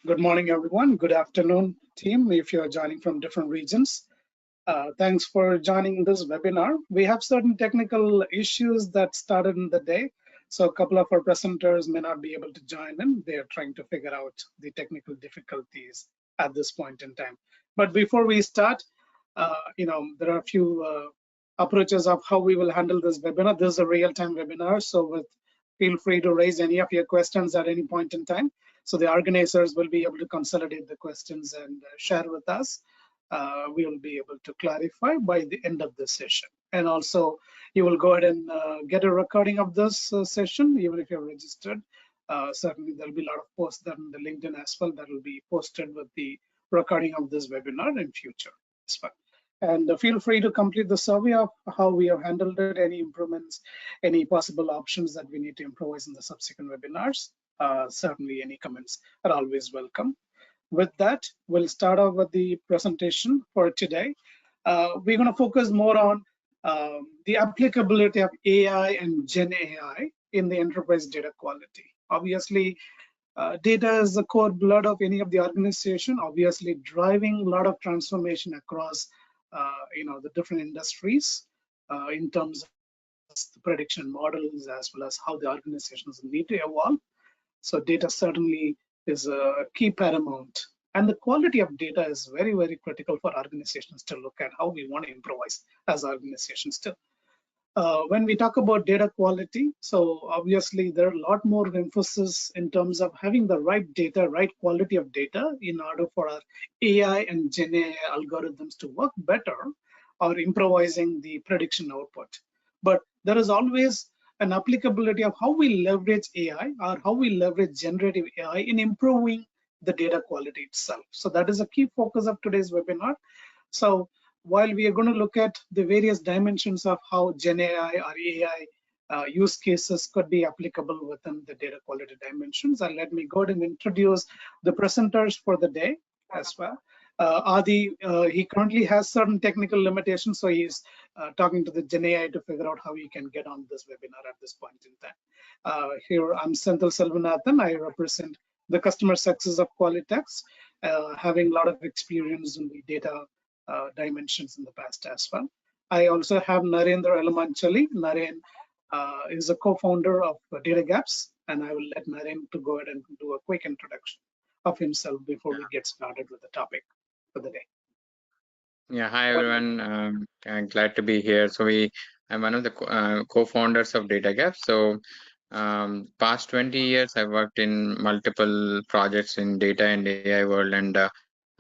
Good morning, everyone. Good afternoon, team, if you're joining from different regions. Thanks for joining this webinar. We have certain technical issues that started in the day, so a couple of our presenters may not be able to join in. They are trying to figure out the technical difficulties at this point in time. But before we start, there are a few approaches of how we will handle this webinar. This is a real-time webinar, so feel free to raise any of your questions at any point in time. So the organizers will be able to consolidate the questions and share with us. We will be able to clarify by the end of the session. And also, you will go ahead and get a recording of this session, even if you're registered. Certainly, there'll be a lot of posts that in the LinkedIn as well that will be posted with the recording of this webinar in future as well. And feel free to complete the survey of how we have handled it, any improvements, any possible options that we need to improvise in the subsequent webinars. Certainly, any comments are always welcome. With that, we'll start off with the presentation for today. We're going to focus more on the applicability of AI and Gen AI in the enterprise data quality. Obviously, data is the core blood of any of the organization, obviously driving a lot of transformation across the different industries in terms of the prediction models as well as how the organizations need to evolve. So data certainly is a key paramount, and the quality of data is very, very critical for organizations to look at how we want to improvise as organizations too. When we talk about data quality, so obviously there are a lot more emphasis in terms of having the right data, right quality of data in order for our AI and Gen AI algorithms to work better or improvising the prediction output. But there is always an applicability of how we leverage AI or how we leverage generative AI in improving the data quality itself. So that is a key focus of today's webinar. So while we are going to look at the various dimensions of how Gen AI or AI use cases could be applicable within the data quality dimensions, and let me go ahead and introduce the presenters for the day as well. Adi, he currently has certain technical limitations, so he's talking to the Gen AI to figure out how he can get on this webinar at this point in time. Here, I'm Senthil Selvanathan. I represent the customer success of Qualitest, having a lot of experience in the data dimensions in the past as well. I also have Narendra Elamanchali. Naren is a co-founder of Datagaps, and I will let Naren to go ahead and do a quick introduction of himself before we get started with the topic for the day. Yeah, hi everyone. I'm glad to be here. So I'm one of the co-founders of Datagaps. So past 20 years, I've worked in multiple projects in data and AI world, and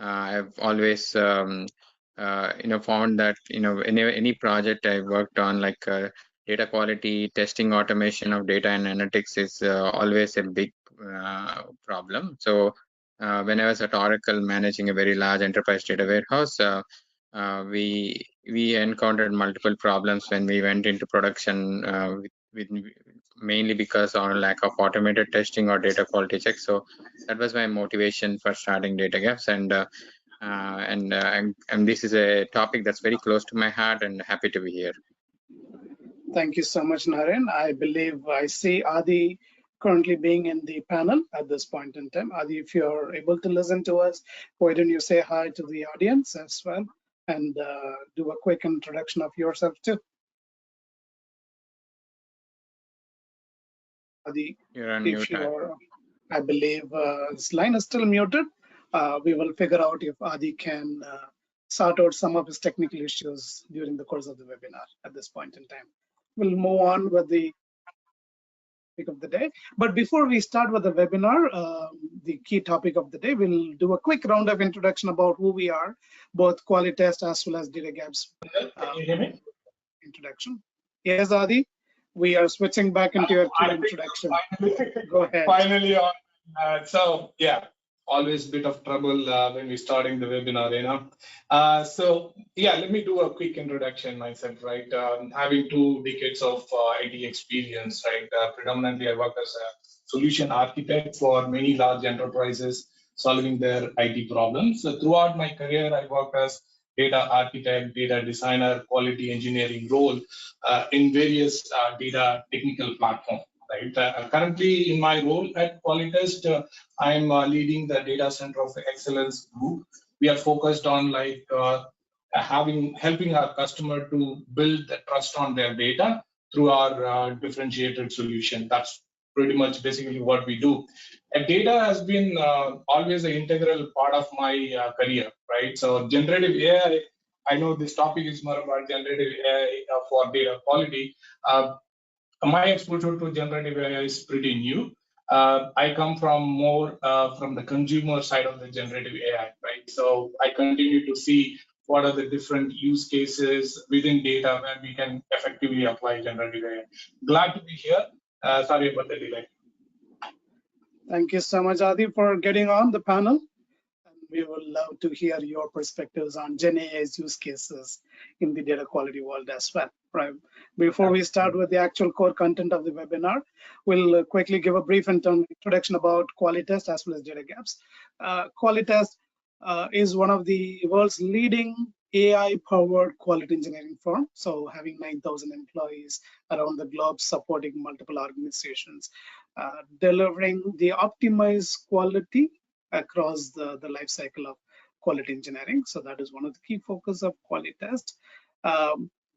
I've always found that any project I worked on, like data quality, testing, automation of data and analytics is always a big problem. So when I was at Oracle managing a very large enterprise data warehouse, we encountered multiple problems when we went into production, mainly because of lack of automated testing or data quality checks. So that was my motivation for starting Datagaps, and this is a topic that's very close to my heart, and happy to be here. Thank you so much, Naren. I believe I see Adi currently being in the panel at this point in time. Adi, if you're able to listen to us, why don't you say hi to the audience as well and do a quick introduction of yourself too. Adi, you're on mute. I believe his line is still muted. We will figure out if Adi can sort out some of his technical issues during the course of the webinar at this point in time. We'll move on with the topic of the day. But before we start with the webinar, the key topic of the day, we'll do a quick round of introduction about who we are, both Qualitest as well as Datagaps. Can you hear me? Introduction. Yes, Adi, we are switching back into your introduction. Go ahead. Finally on. So yeah, always a bit of trouble when we're starting the webinar, So yeah, let me do a quick introduction myself, right? Having 2 decades of IT experience, right? Predominantly, I work as a solution architect for many large enterprises solving their IT problems. So throughout my career, I worked as data architect, data designer, quality engineering role in various data technical platforms. right? Currently, in my role at Qualitest, I'm leading the Data Center of Excellence group. We are focused on helping our customer to build the trust on their data through our differentiated solution. That's pretty much basically what we do. And data has been always an integral part of my career, right? So generative AI, I know this topic is more about generative AI for data quality. My exposure to generative AI is pretty new. I come from more from the consumer side of the generative AI, right? So I continue to see what are the different use cases within data where we can effectively apply generative AI. Glad to be here. Sorry about the delay. Thank you so much, Adi, for getting on the panel. And we would love to hear your perspectives on Gen AI's use cases in the data quality world as well. Right. Before we start with the actual core content of the webinar, we'll quickly give a brief introduction about Qualitest as well as Datagaps. Qualitest is one of the world's leading AI-powered quality engineering firm. So having 9,000 employees around the globe supporting multiple organizations, delivering the optimized quality across the life cycle of quality engineering. So that is one of the key focus of Qualitest.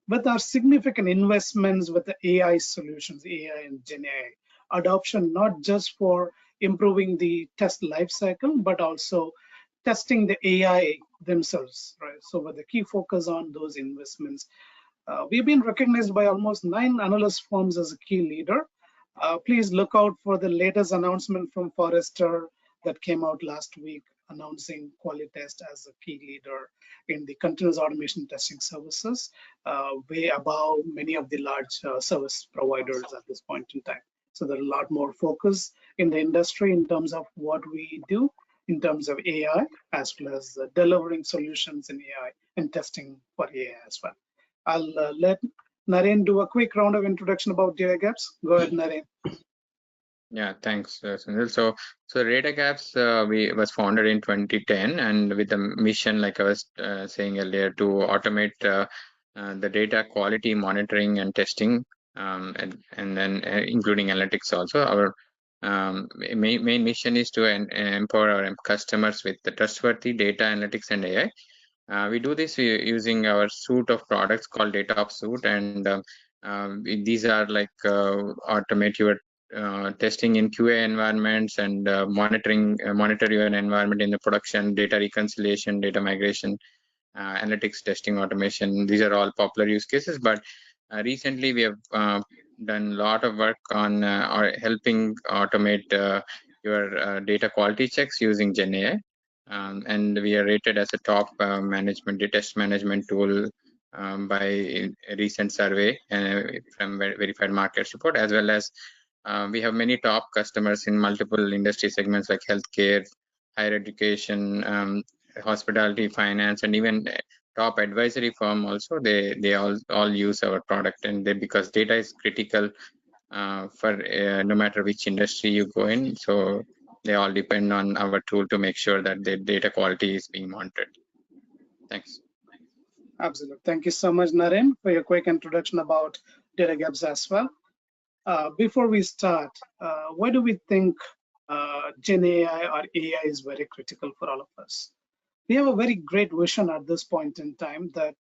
With our significant investments with the AI solutions, AI and Gen AI adoption, not just for improving the test life cycle, but also testing the AI themselves, right? So with the key focus on those investments, we've been recognized by almost 9 analyst firms as a key leader. Please look out for the latest announcement from Forrester that came out last week announcing Qualitest as a key leader in the continuous automation testing services, way above many of the large service providers at this point in time. So there's a lot more focus in the industry in terms of what we do in terms of AI, as well as delivering solutions in AI and testing for AI as well. I'll let Naren do a quick round of introduction about Datagaps. Go ahead, Naren. Yeah, thanks, Sunil. So Datagaps was founded in 2010, and with the mission, like I was saying earlier, to automate the data quality monitoring and testing, and then including analytics also. Our main mission is to empower our customers with the trustworthy data analytics and AI. We do this using our suite of products called DataOps suite, and these are like automate your testing in QA environments and monitor your environment in the production, data reconciliation, data migration, analytics testing, automation. These are all popular use cases, but recently we have done a lot of work on helping automate your data quality checks using Gen AI. And we are rated as a top test management tool by a recent survey from Verified Market Report, as well as we have many top customers in multiple industry segments like healthcare, higher education, hospitality, finance, and even top advisory firm also. They all use our product, and because data is critical for no matter which industry you go in. So they all depend on our tool to make sure that the data quality is being monitored. Thanks. Absolutely. Thank you so much, Naren, for your quick introduction about Datagaps as well. Before we start, why do we think Gen AI or AI is very critical for all of us? We have a very great vision at this point in time that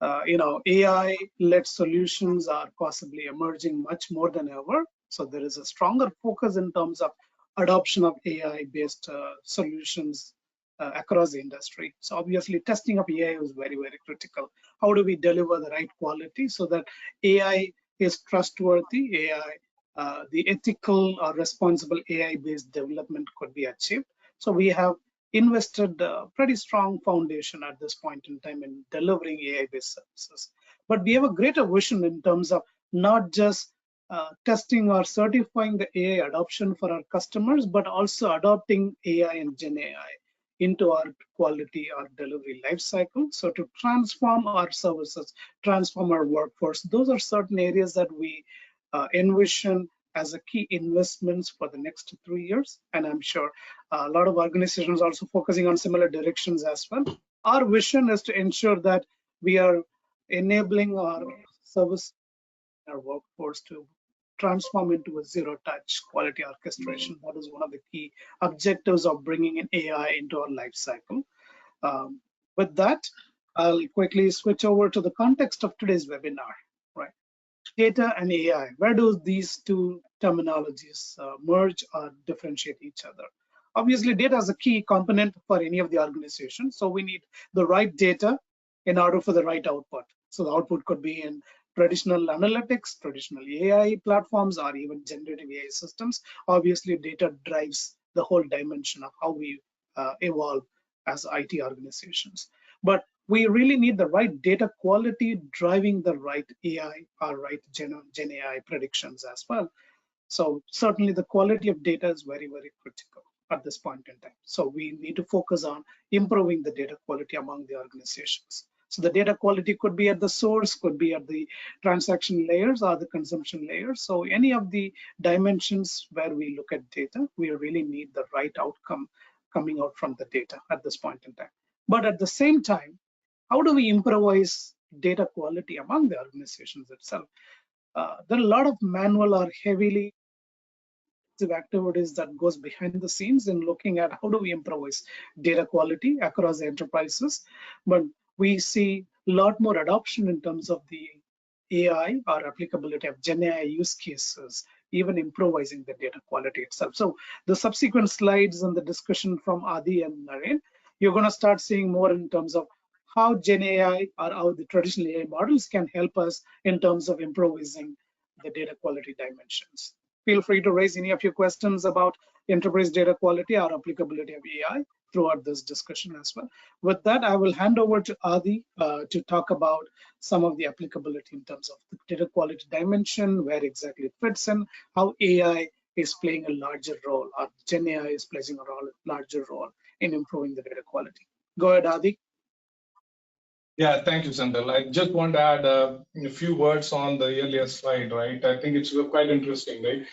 AI-led solutions are possibly emerging much more than ever. So there is a stronger focus in terms of adoption of AI-based solutions across the industry. So obviously testing of AI is very, very critical. How do we deliver the right quality so that AI is trustworthy, AI, the ethical or responsible AI-based development could be achieved? So we have invested a pretty strong foundation at this point in time in delivering AI-based services. But we have a greater vision in terms of not just testing or certifying the AI adoption for our customers, but also adopting AI and Gen AI into our quality or delivery lifecycle. So to transform our services, transform our workforce, those are certain areas that we envision as a key investments for the next 3 years. And I'm sure a lot of organizations are also focusing on similar directions as well. Our vision is to ensure that we are enabling our service, our workforce to transform into a zero-touch quality orchestration. That is one of the key objectives of bringing in AI into our life cycle. With that, I'll quickly switch over to the context of today's webinar, right? Data and AI, where do these two terminologies merge or differentiate each other? Obviously, data is a key component for any of the organization. So we need the right data in order for the right output. So the output could be in traditional analytics, traditional AI platforms, or even generative AI systems. Obviously, data drives the whole dimension of how we evolve as IT organizations. But we really need the right data quality driving the right AI or right Gen AI predictions as well. So certainly the quality of data is very, very critical at this point in time. So we need to focus on improving the data quality among the organizations. So the data quality could be at the source, could be at the transaction layers or the consumption layers. So any of the dimensions where we look at data, we really need the right outcome coming out from the data at this point in time. But at the same time, how do we improvise data quality among the organizations itself? There are a lot of manual or heavily activities that goes behind the scenes in looking at how do we improvise data quality across the enterprises. But we see a lot more adoption in terms of the AI or applicability of Gen AI use cases, even improvising the data quality itself. So the subsequent slides and the discussion from Adi and Naren, you're going to start seeing more in terms of how Gen AI or how the traditional AI models can help us in terms of improvising the data quality dimensions. Feel free to raise any of your questions about enterprise data quality or applicability of AI throughout this discussion as well. With that, I will hand over to Adi to talk about some of the applicability in terms of the data quality dimension, where exactly it fits in, how AI is playing a larger role, or Gen AI is playing a larger role in improving the data quality. Go ahead, Adi. Yeah, thank you, Sandal. I just want to add a few words on the earlier slide, right? I think it's quite interesting, right?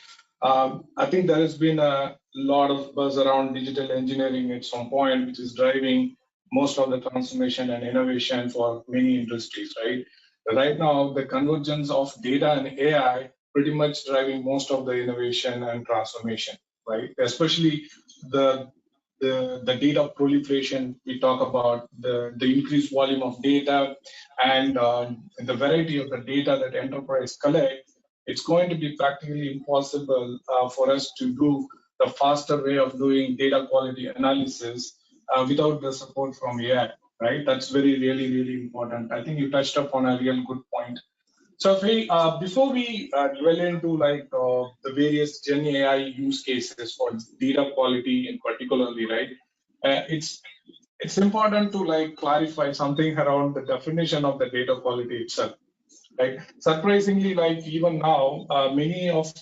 I think there has been a lot of buzz around digital engineering at some point, which is driving most of the transformation and innovation for many industries, right? Right now, the convergence of data and AI pretty much driving most of the innovation and transformation, right? Especially the data proliferation, we talk about the increased volume of data and the variety of the data that enterprise collect. It's going to be practically impossible for us to do the faster way of doing data quality analysis without the support from AI, right? That's really important. I think you touched upon a real good point. So if we, before we dwell into like the various Gen AI use cases for data quality in particularly, right? It's important to like clarify something around the definition of the data quality itself. Right? Surprisingly, like even now, many of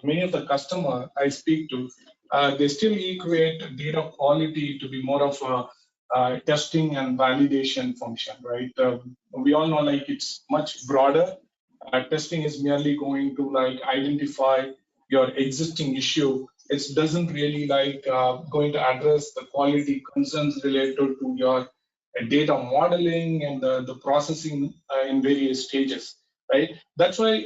many of the customer I speak to, they still equate data quality to be more of a testing and validation function, right? We all know like it's much broader. Testing is merely going to like identify your existing issue. It doesn't really like going to address the quality concerns related to your data modeling and the processing in various stages, right? That's why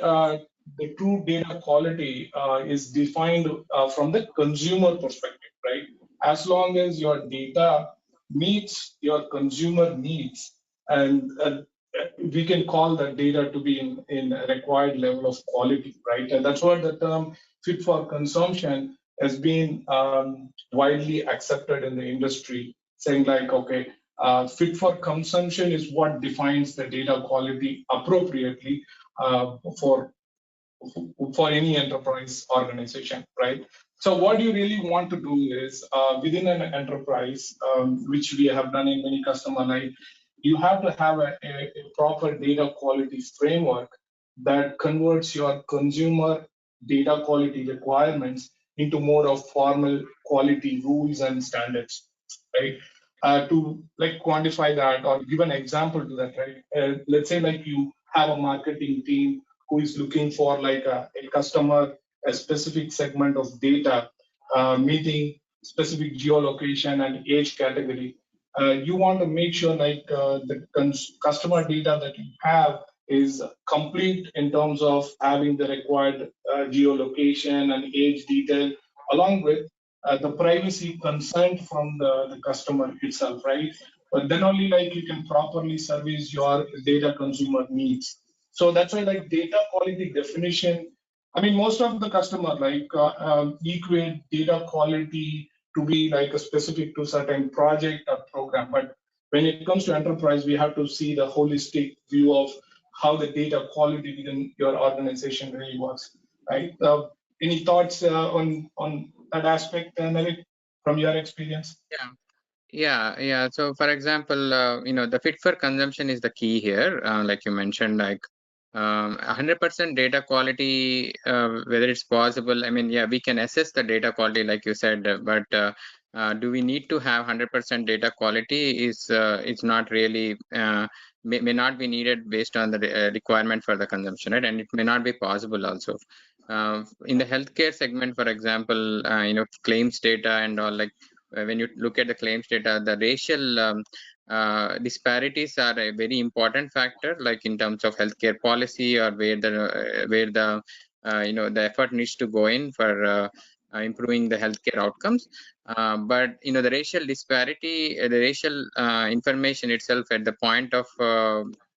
the true data quality is defined from the consumer perspective, right? As long as your data meets your consumer needs, and we can call that data to be in a required level of quality, right? And that's what the term fit for consumption has been widely accepted in the industry, saying like, okay, fit for consumption is what defines the data quality appropriately for any enterprise organization, right? So what you really want to do is within an enterprise, which we have done in many customer, like you have to have a proper data quality framework that converts your consumer data quality requirements into more of formal quality rules and standards, right? To like quantify that or give an example to that, right? Let's say like you have a marketing team who is looking for like a customer, a specific segment of data, meeting specific geolocation and age category. You want to make sure like the customer data that you have is complete in terms of having the required geolocation and age detail, along with the privacy consent from the customer itself, right? But then only like you can properly service your data consumer needs. So that's why like data quality definition, I mean, most of the customer like equate data quality to be like a specific to certain project or program. But when it comes to enterprise, we have to see the holistic view of how the data quality within your organization really works, right? Any thoughts on that aspect, Narit, from your experience? Yeah. Yeah. So, for example, the fit for consumption is the key here. Like you mentioned, like 100% data quality, whether it's possible. I mean, yeah, we can assess the data quality, like you said, but do we need to have 100% data quality? It's not really may not be needed based on the requirement for the consumption, right? And it may not be possible also. In the healthcare segment, for example, claims data and all, like when you look at the claims data, the racial disparities are a very important factor, like in terms of healthcare policy or where the the effort needs to go in for improving the healthcare outcomes. But the racial disparity, the racial information itself at the point of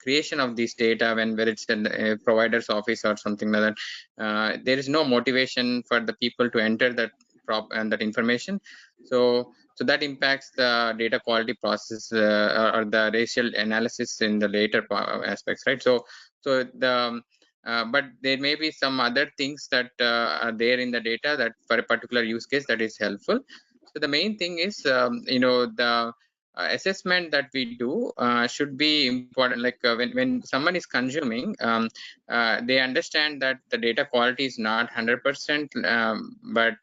creation of this data, whether it's a provider's office or something like that, there is no motivation for the people to enter that that information. So that impacts the data quality process or the racial analysis in the later aspects, right? So the but there may be some other things that are there in the data that for a particular use case that is helpful. So the main thing is the assessment that we do should be important. Like when someone is consuming, they understand that the data quality is not 100%, but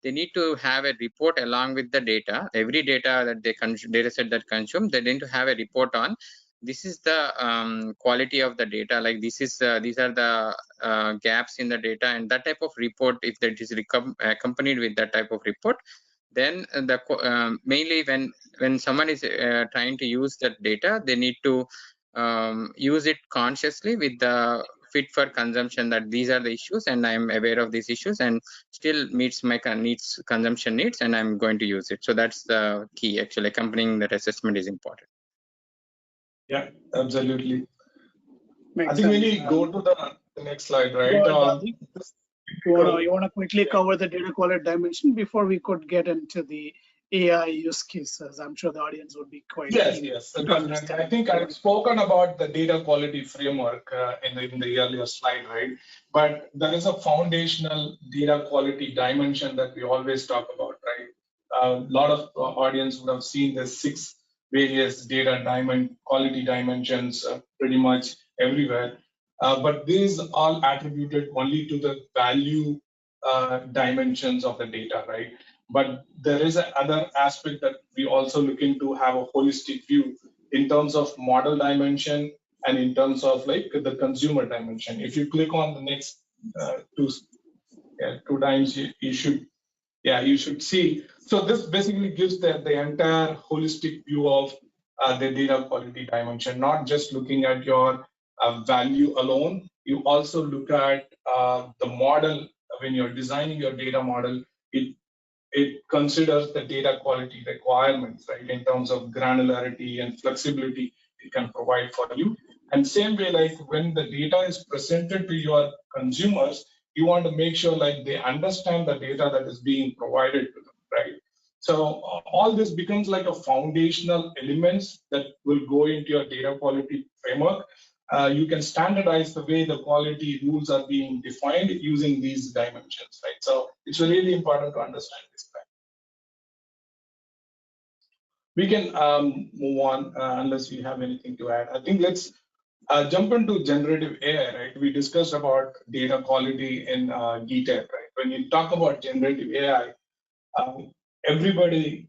they need to have a report along with the data. Every data that they data set that consume, they need to have a report on. This is the quality of the data. Like these are the gaps in the data, and that type of report, if that is accompanied with that type of report, then mainly when someone is trying to use that data, they need to use it consciously with the fit for consumption, that these are the issues and I'm aware of these issues and still meets my consumption needs, and I'm going to use it. So that's the key. Actually, accompanying that assessment is important. Yeah, absolutely. Makes I think we sense. need to go to the next slide, right? You want to quickly cover the data quality dimension before we could get into the AI use cases? I'm sure the audience would be quite yes. Definitely. I think I've spoken about the data quality framework in the earlier slide, right? But there is a foundational data quality dimension that we always talk about, right? A lot of audience would have seen the 6 various data quality dimensions pretty much everywhere. But these all attributed only to the value dimensions of the data, right? But there is another aspect that we also looking to have a holistic view in terms of model dimension and in terms of like the consumer dimension. If you click on the next two times, you should see. So this basically gives the entire holistic view of the data quality dimension, not just looking at your value alone. You also look at the model. When you're designing your data model, it considers the data quality requirements, right, in terms of granularity and flexibility it can provide for you. And same way, like when the data is presented to your consumers, you want to make sure like they understand the data that is being provided to them, right? So all this becomes like a foundational elements that will go into your data quality framework. You can standardize the way the quality rules are being defined using these dimensions, right? So it's really important to understand this. We can move on unless you have anything to add. I think let's jump into generative AI, right? We discussed about data quality in detail, right? When you talk about generative AI, everybody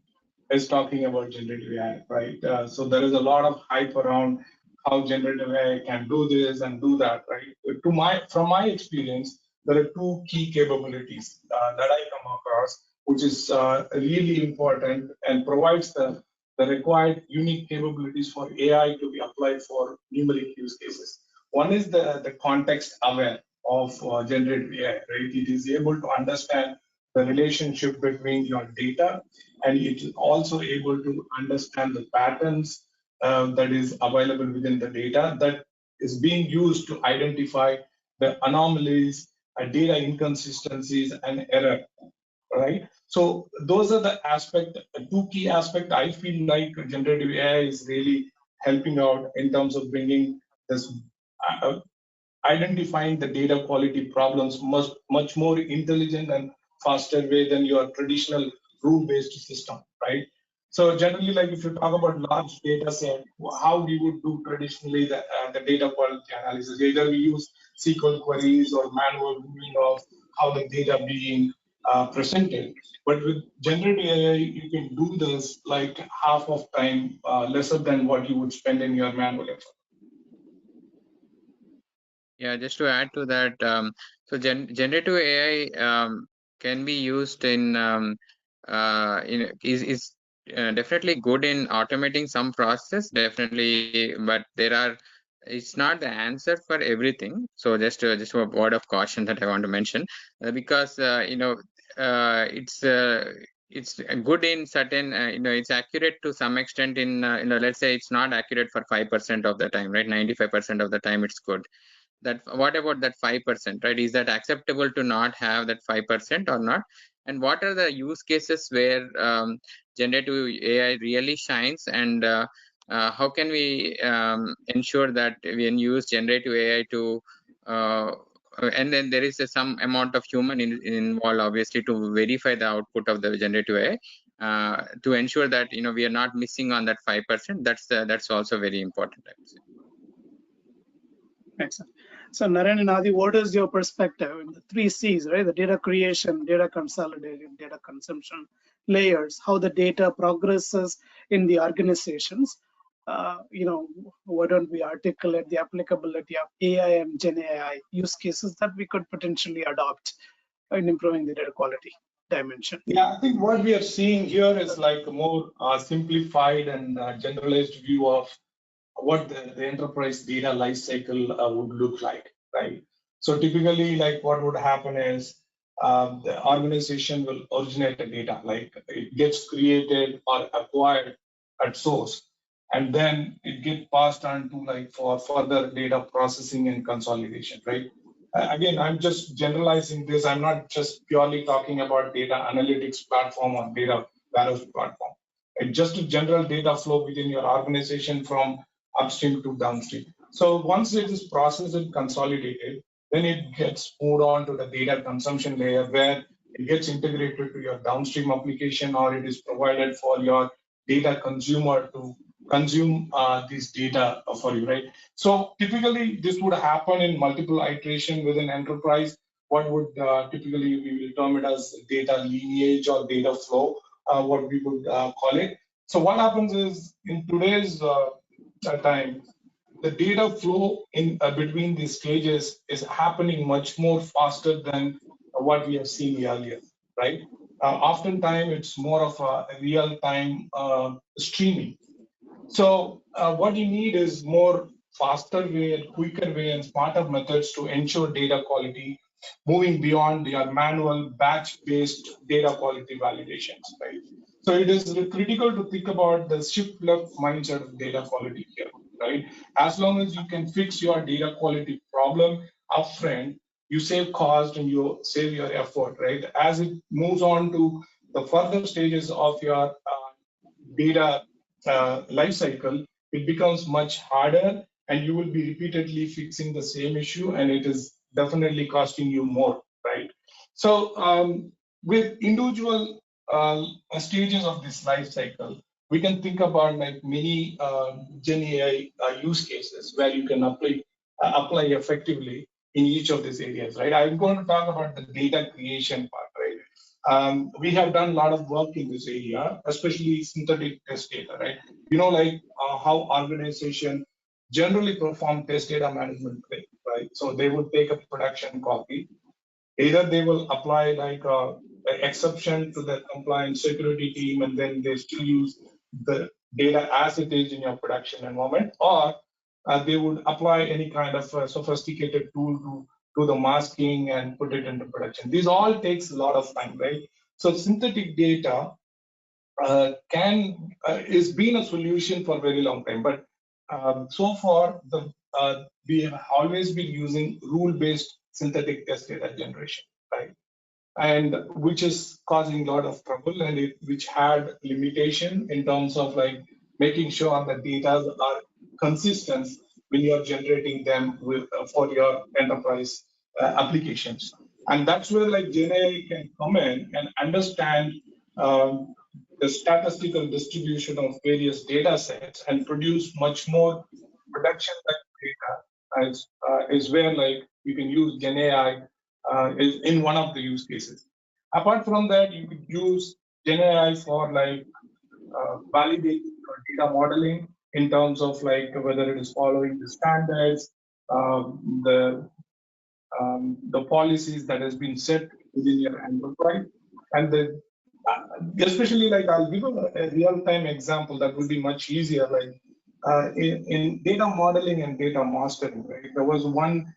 is talking about generative AI, right? So there is a lot of hype around how generative AI can do this and do that, right? From my experience, there are 2 key capabilities that I come across, which is really important and provides the required unique capabilities for AI to be applied for numeric use cases. One is the context aware of generative AI, right? It is able to understand the relationship between your data, and it is also able to understand the patterns that is available within the data that is being used to identify the anomalies, data inconsistencies, and error, right? So those are the two key aspects I feel like generative AI is really helping out in terms of bringing this uh, identifying the data quality problems much more intelligent and faster way than your traditional rule-based system, right? So generally, like if you talk about large data set, how we would do traditionally the data quality analysis, either we use SQL queries or manual viewing of how the data being presented. But with generative AI, you can do this like half of time, lesser than what you would spend in your manual effort. Yeah, just to add to that, so generative AI can be used is definitely good in automating some process, definitely, but it's not the answer for everything. So just a word of caution that I want to mention, because it's good in certain, it's accurate to some extent in, let's say it's not accurate for 5% of the time, right? 95% of the time it's good. That what about that 5%, right? Is that acceptable to not have that 5% or not? And what are the use cases where generative AI really shines, and how can we ensure that when you use generative AI to and then there is some amount of human involved, obviously, to verify the output of the generative AI, to ensure that we are not missing on that 5%. That's also very important, I would say. Excellent. So Naren and Adi, what is your perspective in the 3 C's, right? The data creation, data consolidation, data consumption, layers, how the data progresses in the organizations. Why don't we articulate the applicability of AI and Gen AI use cases that we could potentially adopt in improving the data quality dimension? Yeah, I think what we are seeing here is like a more simplified and generalized view of what the enterprise data lifecycle would look like, right? So typically, like what would happen is the organization will originate the data, like it gets created or acquired at source, and then it gets passed on to like for further data processing and consolidation, right? Again, I'm just generalizing this. I'm not just purely talking about data analytics platform or data warehouse platform. It's just a general data flow within your organization from upstream to downstream. So once it is processed and consolidated, then it gets moved on to the data consumption layer where it gets integrated to your downstream application, or it is provided for your data consumer to consume this data for you, right? So typically this would happen in multiple iteration within enterprise. What would typically we will term it as data lineage or data flow, what we would call it. So what happens is in today's time, the data flow in between these stages is happening much more faster than what we have seen earlier, right? Oftentimes, it's more of a real-time streaming. So what you need is more faster way and quicker way and smarter methods to ensure data quality, moving beyond your manual batch-based data quality validations, right? So it is critical to think about the shift left mindset of data quality here, right? As long as you can fix your data quality problem upfront, you save cost and you save your effort, right? As it moves on to the further stages of your data life cycle, it becomes much harder and you will be repeatedly fixing the same issue and it is definitely costing you more, right? So with individual stages of this life cycle, we can think about like many Gen AI use cases where you can apply effectively in each of these areas, right? I'm going to talk about the data creation part, right? We have done a lot of work in this area, especially synthetic test data, right? Like how organization generally perform test data management, right? So they would take a production copy. Either they will apply like an exception to the compliance security team, and then they still use the data as it is in your production environment, or they would apply any kind of sophisticated tool to do the masking and put it into production. This all takes a lot of time, right? So synthetic data is been a solution for a very long time, but so far we have always been using rule-based synthetic test data generation, right? And which is causing a lot of trouble, and which had limitation in terms of like making sure that data are consistent when you are generating them for your enterprise applications. And that's where like GenAI can come in and understand um, the statistical distribution of various data sets and produce much more production-like data is where like you can use GenAI is in one of the use cases. Apart from that, you could use GenAI for like validating your data modeling in terms of like whether it is following the standards, um, the the policies that has been set within your enterprise, and especially like I'll give a real-time example that would be much easier. Like in data modeling and data mastering, right? There was one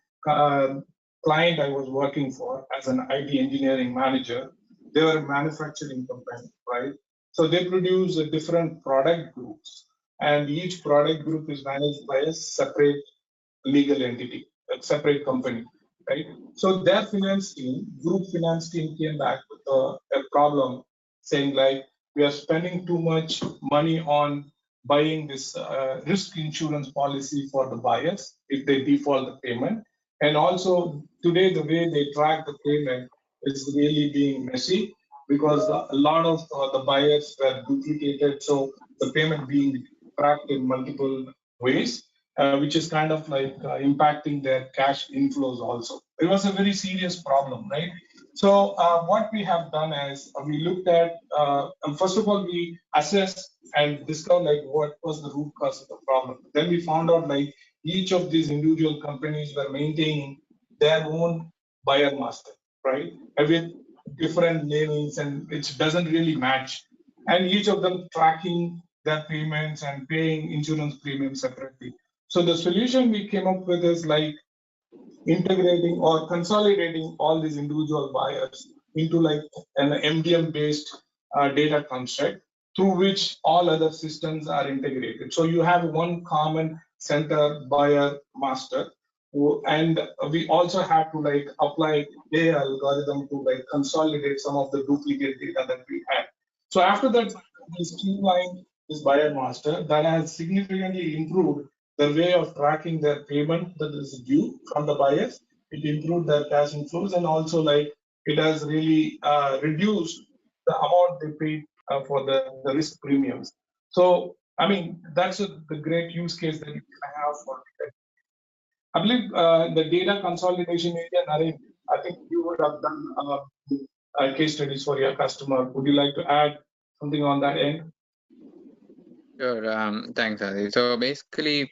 client I was working for as an IT engineering manager. They were a manufacturing company, right? So they produce different product groups, and each product group is managed by a separate legal entity, a separate company, right? So their finance team, group finance team, came back with a problem saying like, we are spending too much money on buying this risk insurance policy for the buyers if they default the payment. And also today, the way they track the payment is really being messy because a lot of the buyers were duplicated. So the payment being tracked in multiple ways, which is kind of like impacting their cash inflows also. It was a very serious problem, right? So what we have done is we looked at, first of all, we assessed and discovered like what was the root cause of the problem. Then we found out like each of these individual companies were maintaining their own buyer master, right? With different namings, and it doesn't really match. And each of them tracking their payments and paying insurance premiums separately. So the solution we came up with is like integrating or consolidating all these individual buyers into like an MDM based data construct through which all other systems are integrated. So you have one common center buyer master, and we also have to like apply AI algorithm to like consolidate some of the duplicate data that we had. So after that, we streamlined this buyer master that has significantly improved the way of tracking their payment that is due from the buyers. It improved their cash inflows, and also like it has really reduced the amount they paid for the risk premiums. So I mean that's the great use case that you can have for data. I believe the data consolidation area, Naren, I think you would have done case studies for your customer. Would you like to add something on that end? Sure. Thanks, Adi. So basically,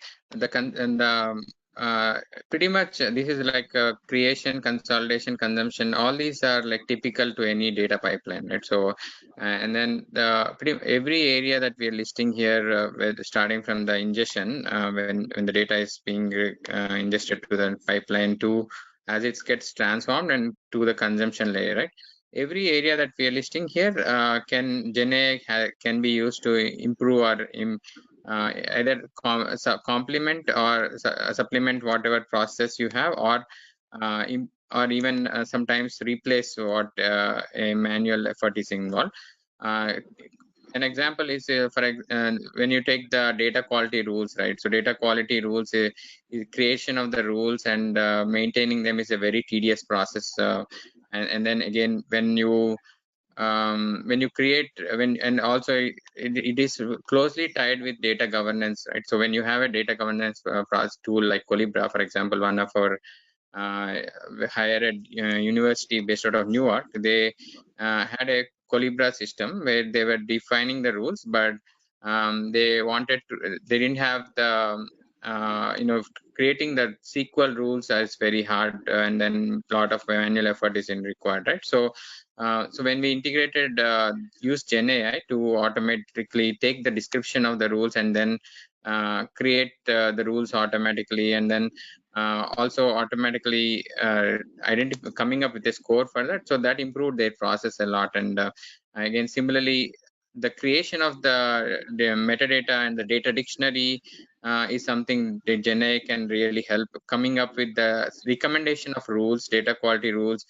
pretty much this is like creation, consolidation, consumption. All these are like typical to any data pipeline, right? So, and then every area that we are listing here, starting from the ingestion, when the data is being ingested to the pipeline, to as it gets transformed and to the consumption layer, right? Every area that we are listing here can can be used to improve or either complement or supplement whatever process you have, or or even sometimes replace what a manual effort is involved. An example is when you take the data quality rules, right? So data quality rules, creation of the rules and maintaining them is a very tedious process. And then again, when you create and also it is closely tied with data governance, right? So when you have a data governance process tool like Colibra, for example, one of our higher ed university based out of Newark, they had a Colibra system where they were defining the rules, but they didn't have the creating the SQL rules is very hard, and then a lot of manual effort is required, right? So So when we integrated, use Gen AI to automatically take the description of the rules and then create the rules automatically, and then also automatically coming up with a score for that. So that improved their process a lot. And again, similarly, the creation of the metadata and the data dictionary is something that Gen AI can really help, coming up with the recommendation of rules, data quality rules,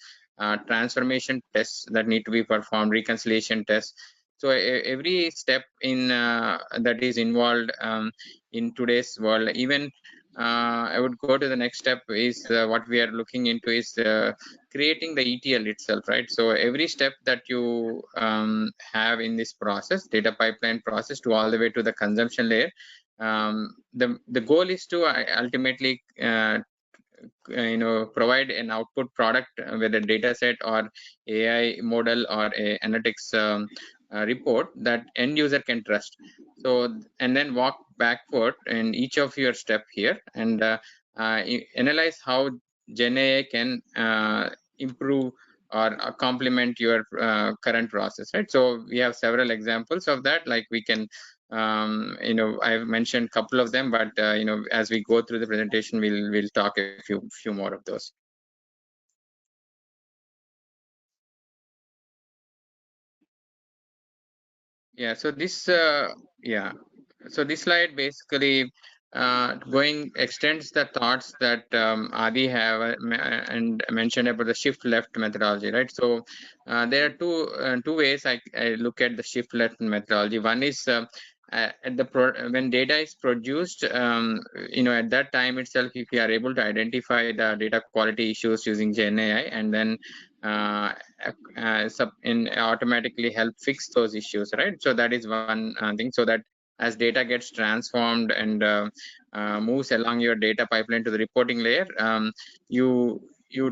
transformation tests that need to be performed, reconciliation tests. So every step in that is involved in today's world. Even I would go to the next step is what we are looking into is creating the ETL itself, right? So every step that you have in this process, data pipeline process, to all the way to the consumption layer, the goal is to ultimately provide an output product, whether data set or AI model or a analytics report that end user can trust. So, and then walk backward in each of your step here and analyze how Gen AI can improve or complement your current process, right? So we have several examples of that. Like we can I've mentioned a couple of them, but as we go through the presentation, we'll talk a few more of those. Yeah. So this so this slide basically extends the thoughts that Adi have and mentioned about the shift left methodology, right? So there are two ways I look at the shift left methodology. One is when data is produced, at that time itself, if you are able to identify the data quality issues using Gen AI, and then automatically help fix those issues, right? So that is one thing. So that as data gets transformed and moves along your data pipeline to the reporting layer, you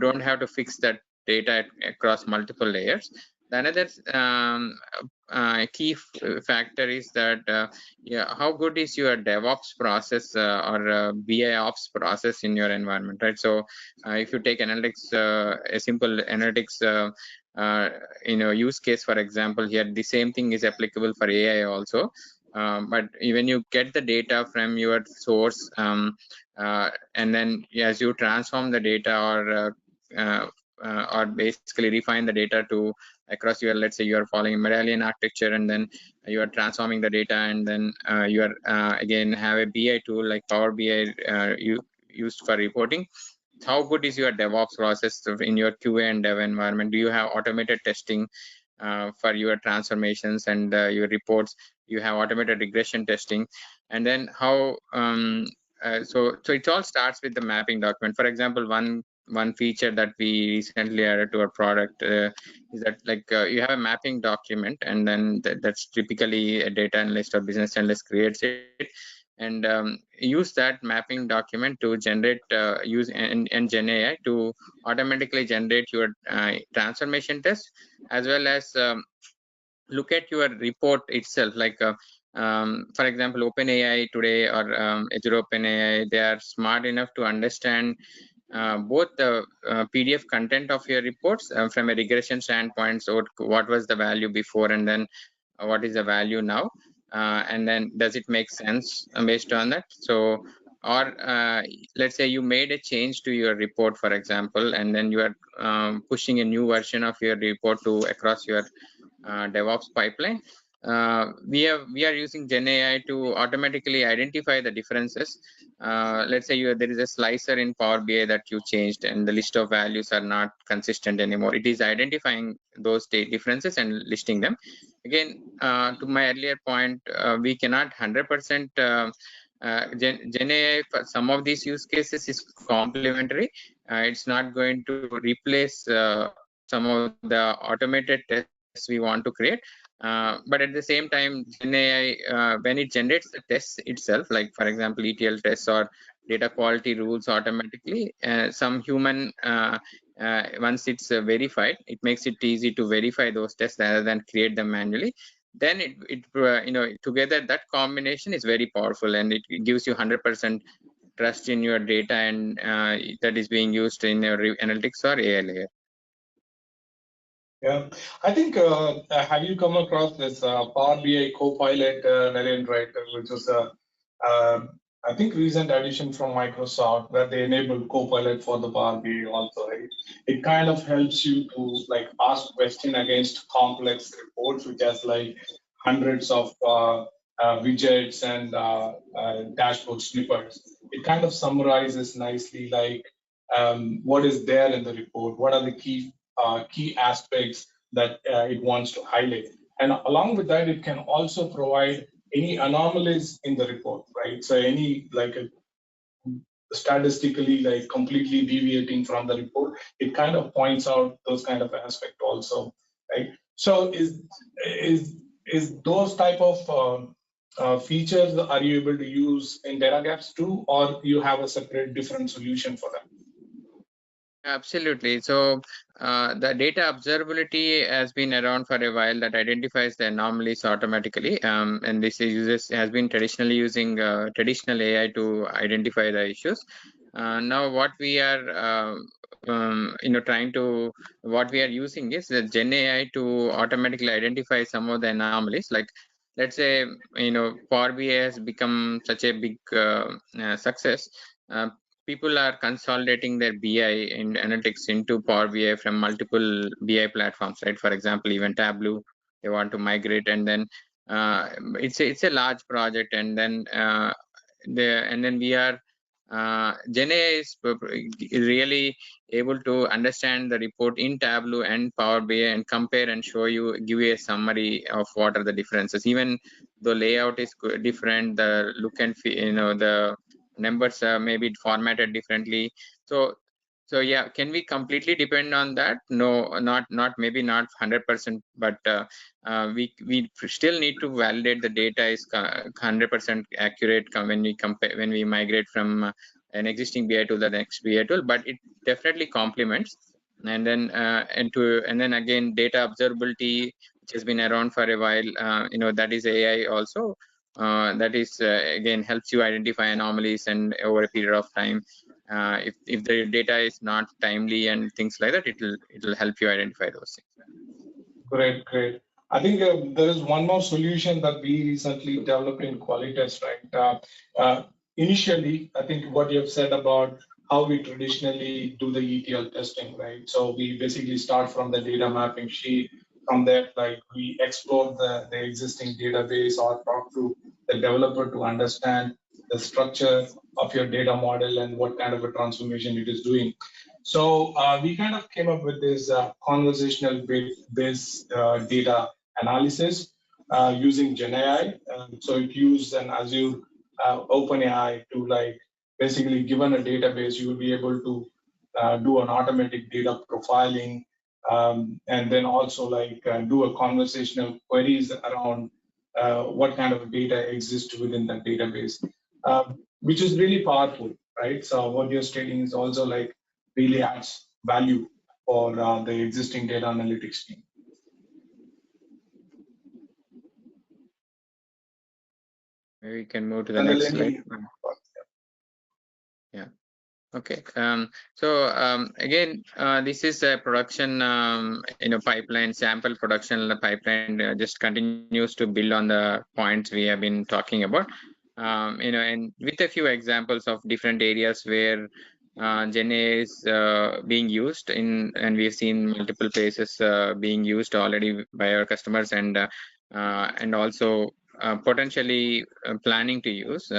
don't have to fix that data across multiple layers. The another key factor is that how good is your DevOps process or BI ops process in your environment, right? So if you take analytics, a simple analytics use case, for example, here the same thing is applicable for AI also. But when you get the data from your source, and then as you transform the data or basically refine the data to across your, let's say you are following a medallion architecture, and then you are transforming the data, and then you are again have a BI tool like Power BI used for reporting. How good is your DevOps process in your QA and dev environment? Do you have automated testing for your transformations and your reports? You have automated regression testing, and then how so it all starts with the mapping document. For example, one feature that we recently added to our product is that you have a mapping document, and then that's typically a data analyst or business analyst creates it, and use that mapping document to generate use and Gen AI to automatically generate your transformation test, as well as look at your report itself. For example, OpenAI today or Azure OpenAI, they are smart enough to understand both the PDF content of your reports from a regression standpoint. So what was the value before, and then what is the value now, and then does it make sense based on that? So, or let's say you made a change to your report, for example, and then you are pushing a new version of your report to across your DevOps pipeline. We are using Gen AI to automatically identify the differences. Let's say there is a slicer in Power BI that you changed, and the list of values are not consistent anymore. It is identifying those differences and listing them. Again, to my earlier point, we cannot 100%. Gen AI for some of these use cases is complementary. It's not going to replace some of the automated tests we want to create. But at the same time, Gen AI, when it generates the tests itself, like for example, ETL tests or data quality rules automatically, some human, once it's verified, it makes it easy to verify those tests rather than create them manually. Then together that combination is very powerful, and it gives you 100% trust in your data, and that is being used in your analytics or AI layer. Yeah, I think, have you come across this Power BI Copilot, Naren, right, which is I think recent addition from Microsoft where they enabled Copilot for the Power BI also, right? It kind of helps you to like ask question against complex reports, which has like hundreds of widgets and dashboard snippets. It kind of summarizes nicely like what is there in the report, what are the key aspects that it wants to highlight. And along with that, it can also provide any anomalies in the report, right? So any like a statistically like completely deviating from the report, it kind of points out those kind of aspect also, right? So is those type of features are you able to use in Datagaps too, or you have a separate different solution for that? Absolutely. So the data observability has been around for a while that identifies the anomalies automatically. And this has been traditionally using traditional AI to identify the issues. Now what we are trying to what we are using is the Gen AI to automatically identify some of the anomalies. Like let's say Power BI has become such a big success. Uh, People are consolidating their BI and analytics into Power BI from multiple BI platforms, right? For example, even Tableau, they want to migrate, and then uh, it's a large project, and then we are Gen AI is really able to understand the report in Tableau and Power BI and compare and give you a summary of what are the differences. Even the layout is different, the look and feel, the numbers maybe formatted differently. So yeah, can we completely depend on that? No, not maybe not 100%, but we still need to validate the data is 100% accurate when we migrate from an existing BI tool to the next BI tool. But it definitely complements. And then again, data observability, which has been around for a while, that is AI also. That is again helps you identify anomalies and over a period of time. If the data is not timely and things like that, it'll help you identify those things. Great, great. I think there is one more solution that we recently developed in Qualitest, right? Initially, I think what you have said about how we traditionally do the ETL testing, right? So we basically start from the data mapping sheet. From that, like we explore the existing database or talk to the developer to understand the structure of your data model and what kind of a transformation it is doing. So we kind of came up with this conversational based data analysis using GenAI. So it used an Azure OpenAI to like basically given a database, you will be able to do an automatic data profiling and then also like do a conversational queries around what kind of data exists within that database, which is really powerful, right? So what you're stating is also like really adds value for the existing data analytics team. Maybe we can move to the And then next let slide. me, Yeah. Okay. Again, this is a production, pipeline sample production pipeline. Just continues to build on the points we have been talking about. And with a few examples of different areas where Gen AI is being used and we've seen multiple places being used already by our customers, and also potentially planning to use.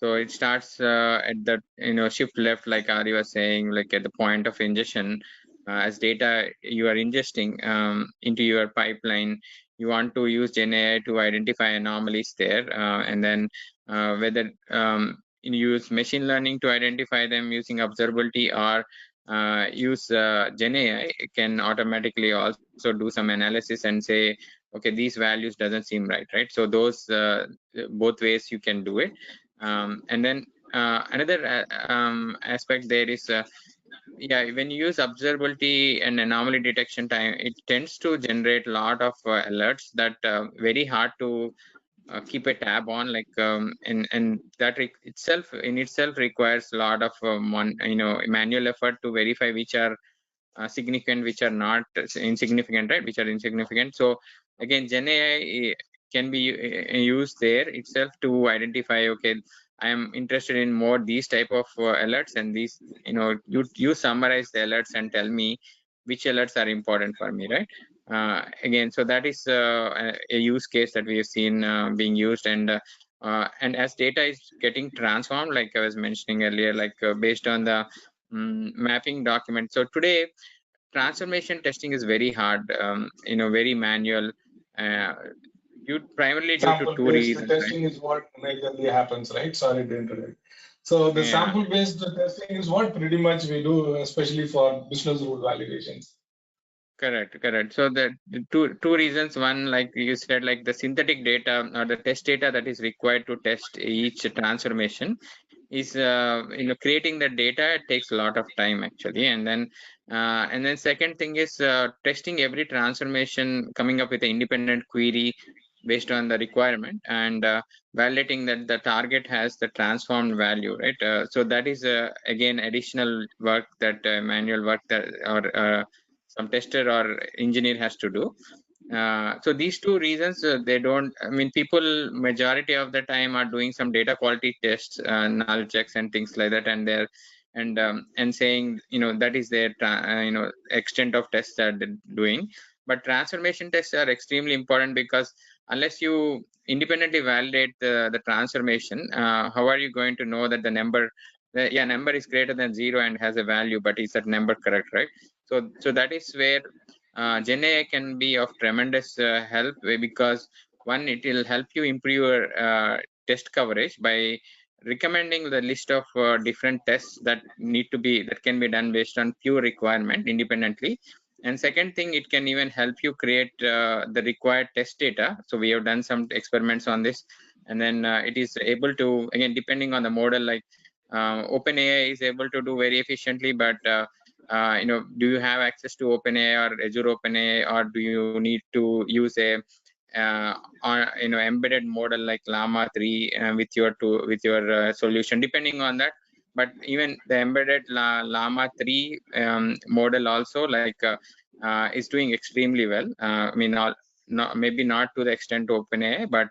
So it starts at the shift left, like Ari was saying, like at the point of ingestion, as data you are ingesting into your pipeline, you want to use Gen AI to identify anomalies there, and then whether you use machine learning to identify them using observability, or use Gen AI can automatically also do some analysis and say, okay, these values doesn't seem right. So those both ways you can do it. And then another aspect there is, yeah, when you use observability and anomaly detection time, it tends to generate a lot of alerts that very hard to keep a tab on, like and that itself requires a lot of manual effort to verify which are significant, which are not insignificant, right? Which are insignificant. So again, Gen AI can be used there itself to identify, okay, I am interested in more these type of alerts, and these, you summarize the alerts and tell me which alerts are important for me, right? Again, so that is a use case that we have seen being used, and as data is getting transformed, like I was mentioning earlier, like based on the mapping document. So today, transformation testing is very hard, very manual. Uh, primarily due to two Sample-based reasons, right? testing is what majorly happens, right? Sorry to interrupt. So the Yeah, sample-based testing is what pretty much we do, especially for business rule validations. correct. So the two reasons. One, like you said, like the synthetic data or the test data that is required to test each transformation is creating the data takes a lot of time actually, and then second thing is testing every transformation, coming up with an independent query based on the requirement, and validating that the target has the transformed value, right? So that is again additional work, that manual work that or some tester or engineer has to do. So these two reasons, they don't, I mean, people majority of the time are doing some data quality tests, null checks and things like that, and they're and saying, that is their extent of tests that they're doing. But transformation tests are extremely important, because unless you independently validate the transformation, how are you going to know that number is greater than 0 and has a value, but is that number correct, right? So that is where Gen AI can be of tremendous help, because one, it will help you improve your test coverage by recommending the list of different tests that can be done based on pure requirement independently. And second thing, it can even help you create the required test data. So we have done some experiments on this, and then it is able to, again, depending on the model, like OpenAI is able to do very efficiently, but do you have access to OpenAI or Azure OpenAI, or do you need to use a embedded model like Llama 3 with your solution, depending on that. But even the embedded Llama 3 model also, like is doing extremely well. I mean, maybe not to the extent of OpenAI, but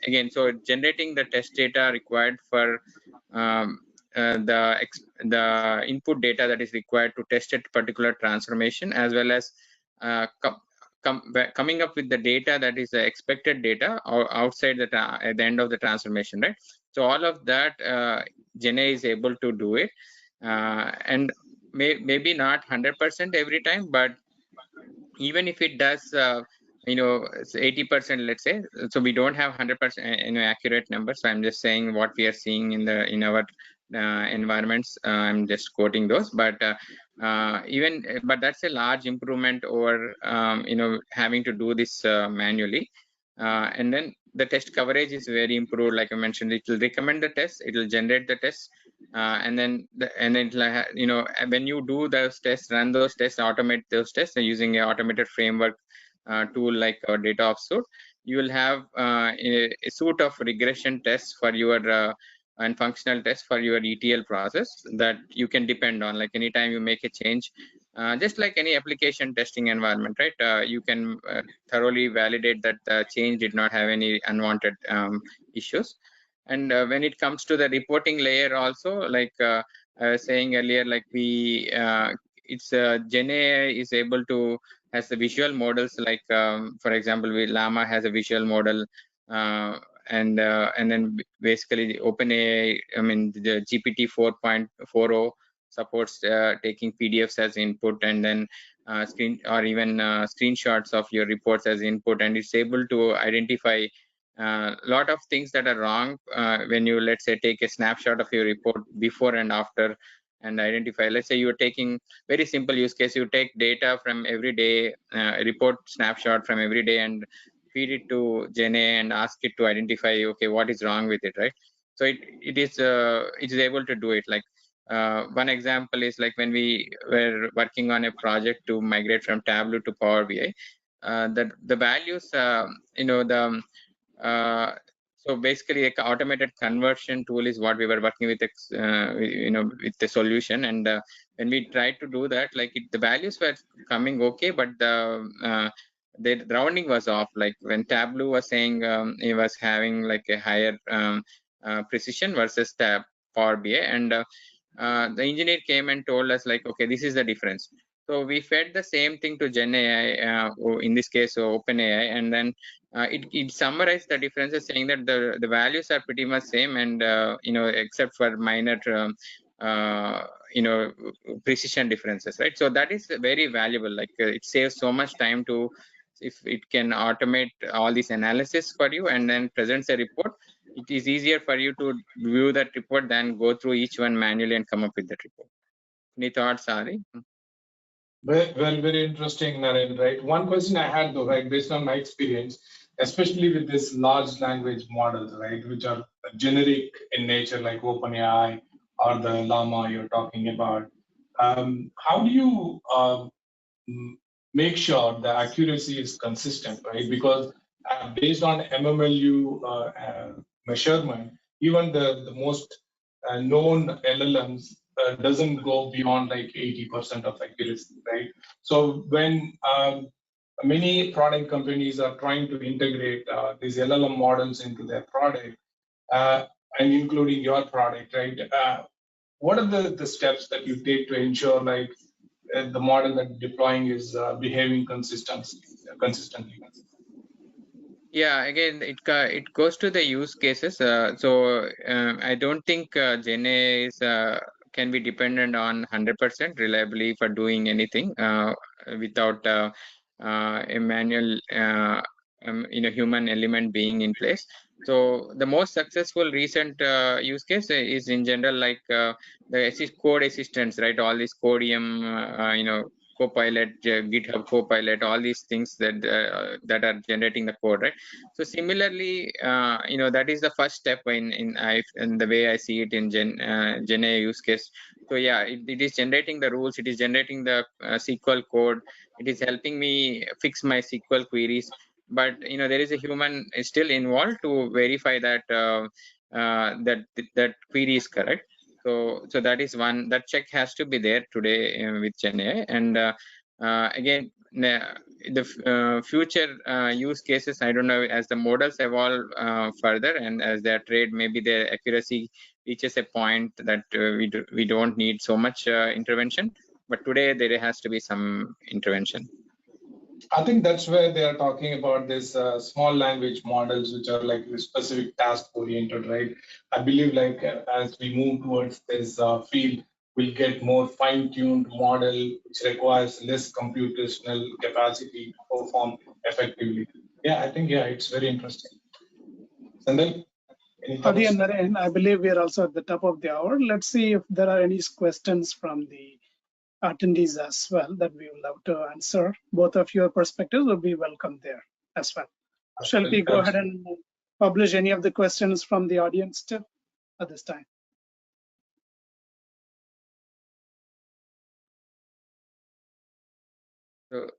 again, so generating the test data required for um, the input data that is required to test a particular transformation, as well as coming up with the data that is the expected data or outside at the end of the transformation, right? So all of that, Gen AI is able to do it, and maybe not 100% every time, but even if it does, 80%, let's say. So we don't have 100% accurate numbers, so I'm just saying what we are seeing in our environments. I'm just quoting those, but but that's a large improvement over having to do this manually. And then the test coverage is very improved. Like I mentioned, it will recommend the test, it will generate the test, and then when you do those tests, run those tests, automate those tests using an automated framework tool like our DataOps suite, you will have a suite of regression tests for your and functional tests for your ETL process that you can depend on. Like anytime you make a change, just like any application testing environment, right? You can thoroughly validate that the change did not have any unwanted issues. And when it comes to the reporting layer also, like I was saying earlier, like it's Gen AI is able to has the visual models, like for example, Llama has a visual model, and then basically the OpenAI, I mean the GPT 4.40 supports taking PDFs as input, and then screenshots of your reports as input, and it's able to identify a lot of things that are wrong when you, let's say, take a snapshot of your report before and after, and identify. Let's say you're taking very simple use case, you take data from every day, report snapshot from every day, and feed it to Gen AI and ask it to identify, okay, what is wrong with it, right? So it is able to do it. Like one example is like when we were working on a project to migrate from Tableau to Power BI, that the values, the so basically, like automated conversion tool is what we were working with, with the solution. And when we tried to do that, like the values were coming okay, but the rounding was off. Like when Tableau was saying it was having like a higher precision versus Power BI, and the engineer came and told us like, okay, this is the difference. So we fed the same thing to Gen AI, in this case, OpenAI, and then it summarized the differences, saying that the values are pretty much same, and except for minor precision differences, right? So that is very valuable. Like it saves so much time to, if it can automate all these analysis for you and then presents a report, it is easier for you to view that report than go through each one manually and come up with that report. Any thoughts, Ari? Very interesting, Naren, right? One question I had though, right, based on my experience, especially with this large language models, right, which are generic in nature, like OpenAI or the Llama you're talking about. How do you make sure the accuracy is consistent, right? Because based on MMLU measurement, even the most known LLMs doesn't go beyond like 80% of accuracy, right? So when many product companies are trying to integrate these LLM models into their product, and including your product, right? What are the steps that you take to ensure like the model that deploying is behaving consistently? Yeah, again, it goes to the use cases. I don't think Gen AI can be dependent on 100% reliably for doing anything without a manual, human element being in place. So the most successful recent use case is in general like the code assistants, right? All these Codium, Copilot, GitHub Copilot, all these things that are generating the code, right? So similarly, that is the first step in the way I see it in Gen AI use case. So yeah, it is generating the rules, it is generating the SQL code, it is helping me fix my SQL queries. But there is a human still involved to verify that that query is correct. So that is one, that check has to be there today with Gen AI. And again, the future use cases, I don't know, as the models evolve further and as they are trained, maybe their accuracy reaches a point that we don't need so much intervention. But today there has to be some intervention. I think that's where they are talking about this small language models, which are like specific task oriented, right? I believe like as we move towards this field, we'll get more fine-tuned model, which requires less computational capacity to perform effectively. Yeah, I think, yeah, it's very interesting. Sandal, any Adi thoughts? and Naren, I believe we are also at the top of the hour. Let's see if there are any questions from the attendees as well that we would love to answer. Both of your perspectives will be welcome there as well. Shall we go ahead and publish any of the questions from the audience too at this time? So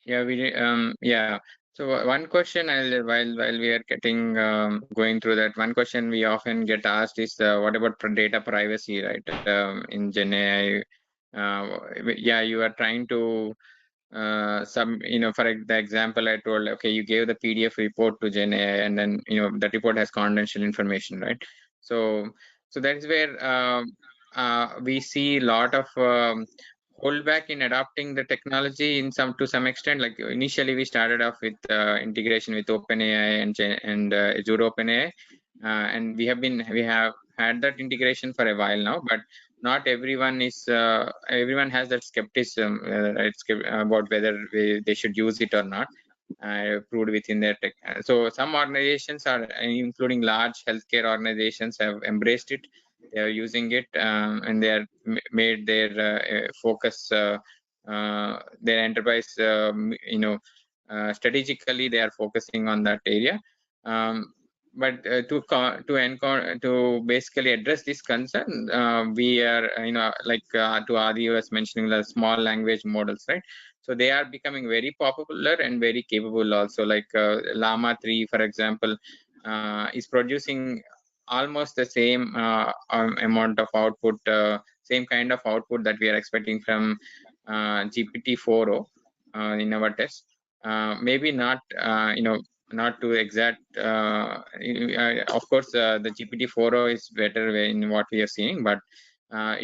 yeah. So one question while we are getting going through that, one question we often get asked is what about data privacy, right? In Gen AI, yeah, you are trying to for the example I told, okay, you gave the PDF report to Gen AI, and then that report has confidential information, right? So that is where we see a lot of hold back in adopting the technology to some extent. Like initially we started off with integration with OpenAI and Azure OpenAI, and we have had that integration for a while now, but not everyone has that skepticism about whether they should use it or not, proved within their tech. So some organizations are, including large healthcare organizations, have embraced it. They are using it, and they are made their focus, their enterprise. Strategically, they are focusing on that area. But to basically address this concern, we are, to Adi was mentioning the small language models, right? So they are becoming very popular and very capable also. Like Llama 3, for example, is producing almost the same amount of output, same kind of output that we are expecting from GPT-4o in our test. Maybe not, not to exact. Of course, the GPT-4o is better in what we are seeing, but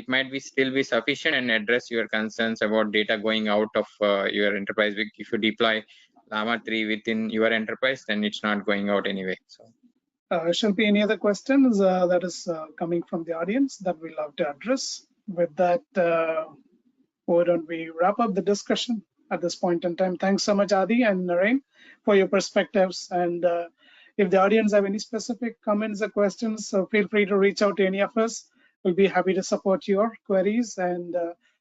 it might be still be sufficient and address your concerns about data going out of your enterprise. If you deploy Llama 3 within your enterprise, then it's not going out anyway. So, shall be any other questions that is coming from the audience that we'll have to address? With that, why don't we wrap up the discussion at this point in time? Thanks so much, Adi and Naren, for your perspectives. And if the audience have any specific comments or questions, so feel free to reach out to any of us. We'll be happy to support your queries. And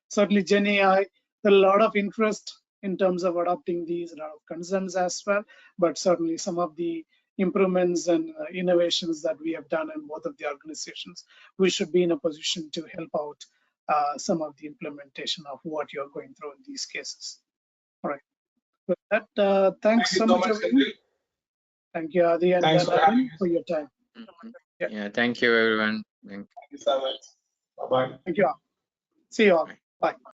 certainly Gen AI, a lot of interest in terms of adopting these, a lot of concerns as well, but certainly some of the improvements and innovations that we have done in both of the organizations, we should be in a position to help out some of the implementation of what you're going through in these cases. All right. With that, thanks so much. Henry. Thank you, Adi and Thanks for having us. for your time. yeah, thank you, everyone. Thank you so much. Bye-bye. Thank you all. See you all. Bye.